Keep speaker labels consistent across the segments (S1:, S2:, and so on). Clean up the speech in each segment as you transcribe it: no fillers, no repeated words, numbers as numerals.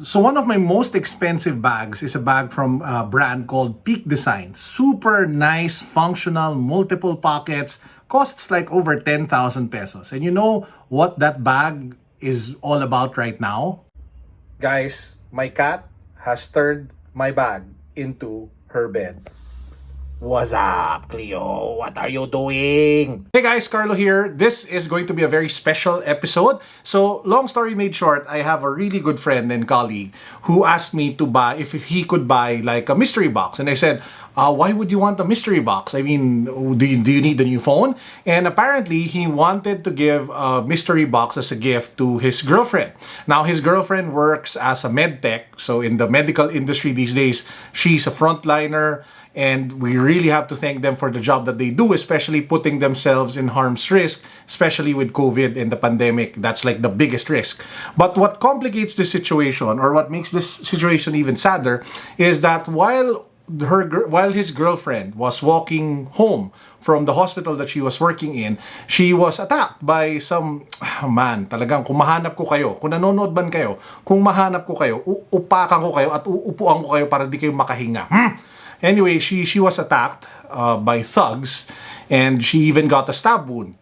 S1: So one of my most expensive bags is a bag from a brand called Peak Design. Super nice, functional, multiple pockets, costs like over 10,000 pesos. And you know what that bag is all about right now? Guys, my cat has turned my bag into her bed. What's up, Cleo? What are you doing? Hey guys, Carlo here. This is going to be a very special episode. So, long story made short, I have a really good friend and colleague who asked me to buy, if he could buy like a mystery box. And I said, why would you want a mystery box? I mean, do you need the new phone? And apparently, he wanted to give a mystery box as a gift to his girlfriend. Now, his girlfriend works as a med tech. So, in the medical industry these days, she's a frontliner. And we really have to thank them for the job that they do, especially putting themselves in harm's risk, especially with COVID and the pandemic. That's like the biggest risk. But what complicates this situation, or what makes this situation even sadder, is that while his girlfriend was walking home from the hospital that she was working in, she was attacked by some man. Talagang kung mahanap ko kayo, kung nanonood man kayo, kung mahanap ko kayo, upakan ko kayo at uupuan ko kayo para di kayo makahinga. Anyway, she was attacked by thugs, and she even got a stab wound.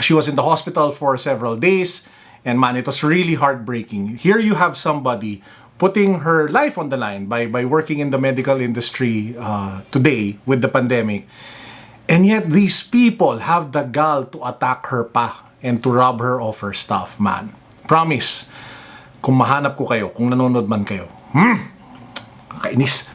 S1: She was in the hospital for several days, and man, it was really heartbreaking. Here you have somebody putting her life on the line by working in the medical industry today with the pandemic, and yet these people have the gall to attack her pa and to rob her of her stuff, man. Promise, kung mahanap ko kayo, kung nanonood man kayo,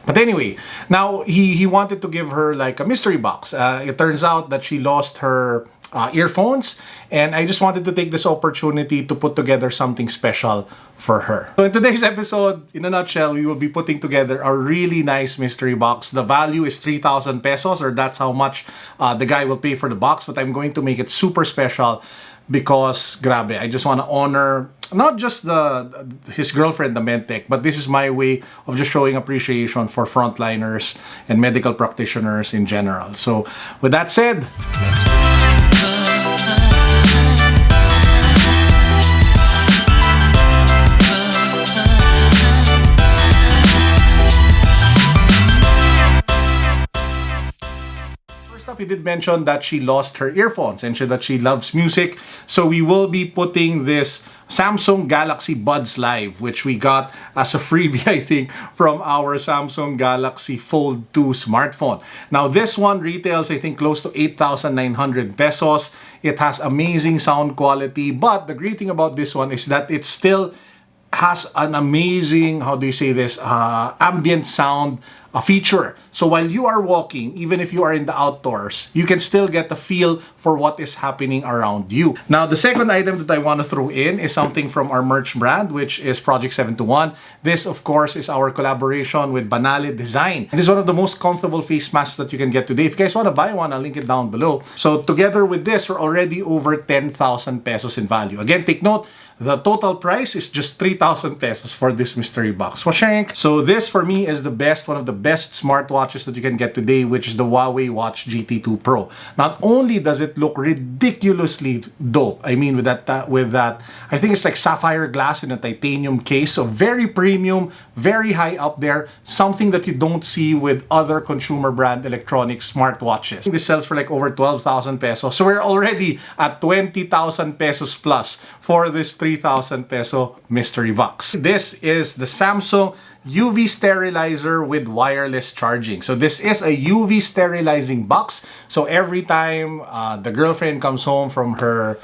S1: But anyway, now he wanted to give her like a mystery box. It turns out that she lost her earphones, and I just wanted to take this opportunity to put together something special for her. So in today's episode, in a nutshell, we will be putting together a really nice mystery box. The value is 3,000 pesos, or that's how much the guy will pay for the box, but I'm going to make it super special because, grabe, I just want to honor not just his girlfriend, the medtech, but this is my way of just showing appreciation for frontliners and medical practitioners in general. So, with that said, let's go. He did mention that she lost her earphones and that she loves music. So we will be putting this Samsung Galaxy Buds Live, which we got as a freebie, I think, from our Samsung Galaxy Fold 2 smartphone. Now, this one retails, I think, close to 8,900 pesos. It has amazing sound quality, but the great thing about this one is that it still has an amazing, how do you say this, ambient sound feature. So while you are walking, even if you are in the outdoors, you can still get a feel for what is happening around you. Now, the second item that I want to throw in is something from our merch brand, which is Project 721. This, of course, is our collaboration with Banale Design. It is one of the most comfortable face masks that you can get today. If you guys want to buy one, I'll link it down below. So together with this, we're already over 10,000 pesos in value. Again, take note, the total price is just 3,000 pesos for this mystery box. So this, for me, is the best, one of the best smartwatches that you can get today, which is the Huawei Watch GT2 Pro. Not only does it look ridiculously dope, I mean, with that, I think it's like sapphire glass in a titanium case, so very premium, very high up there, something that you don't see with other consumer brand electronic smartwatches. This sells for like over 12,000 pesos. So we're already at 20,000 pesos plus for this 3,000 peso mystery box. This is the Samsung UV sterilizer with wireless charging. So this is a UV sterilizing box. So every time the girlfriend comes home from her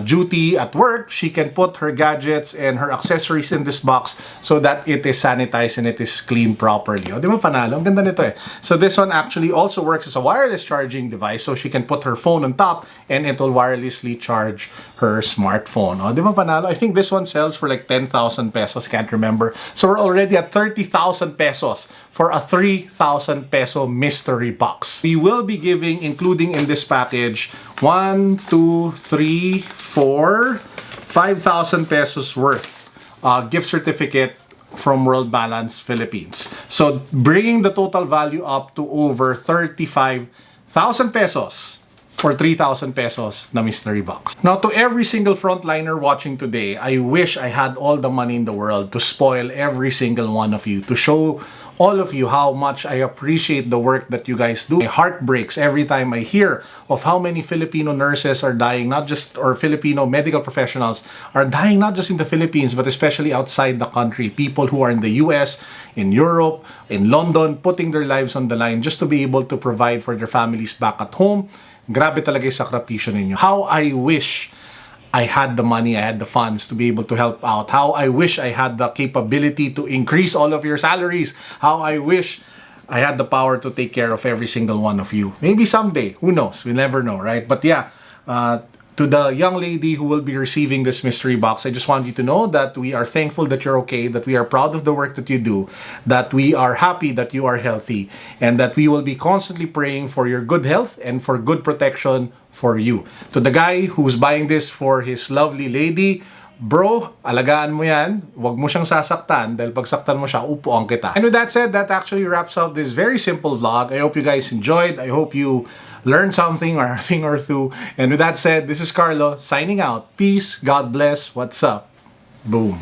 S1: duty at work, she can put her gadgets and her accessories in this box so that it is sanitized and it is cleaned properly. O, di ba panalo? Ang ganda nito eh. So this one actually also works as a wireless charging device, so she can put her phone on top and it will wirelessly charge her smartphone. O, di ba panalo? I think this one sells for like 10,000 pesos, can't remember. So we're already at 30,000 pesos for a 3,000 peso mystery box. We will be giving, including in this package, 1, 2, 3, 4, 5,000 pesos worth gift certificate from World Balance Philippines. So bringing the total value up to over 35,000 pesos for 3,000 pesos na mystery box. Now, to every single frontliner watching today, I wish I had all the money in the world to spoil every single one of you, to show all of you how much I appreciate the work that you guys do. My heart breaks every time I hear of how many Filipino nurses are dying, or Filipino medical professionals are dying not just in the Philippines, but especially outside the country. People who are in the US, in Europe, in London, putting their lives on the line just to be able to provide for their families back at home. Grabe talaga yung sakripisyo ninyo. How I wish I had the money, I had the funds to be able to help out. How I wish I had the capability to increase all of your salaries. How I wish I had the power to take care of every single one of you. Maybe someday, who knows? We never know, right? But yeah, to the young lady who will be receiving this mystery box, I just want you to know that we are thankful that you're okay, that we are proud of the work that you do, that we are happy that you are healthy, and that we will be constantly praying for your good health and for good protection for you. To the guy who's buying this for his lovely lady, bro, alagaan mo yan. Huwag mo siyang sasaktan dahil pag saktan mo siya, upuan kita. And with that said, that actually wraps up this very simple vlog. I hope you guys enjoyed. I hope you learned something or a thing or two. And with that said, this is Carlo signing out. Peace, God bless, what's up? Boom.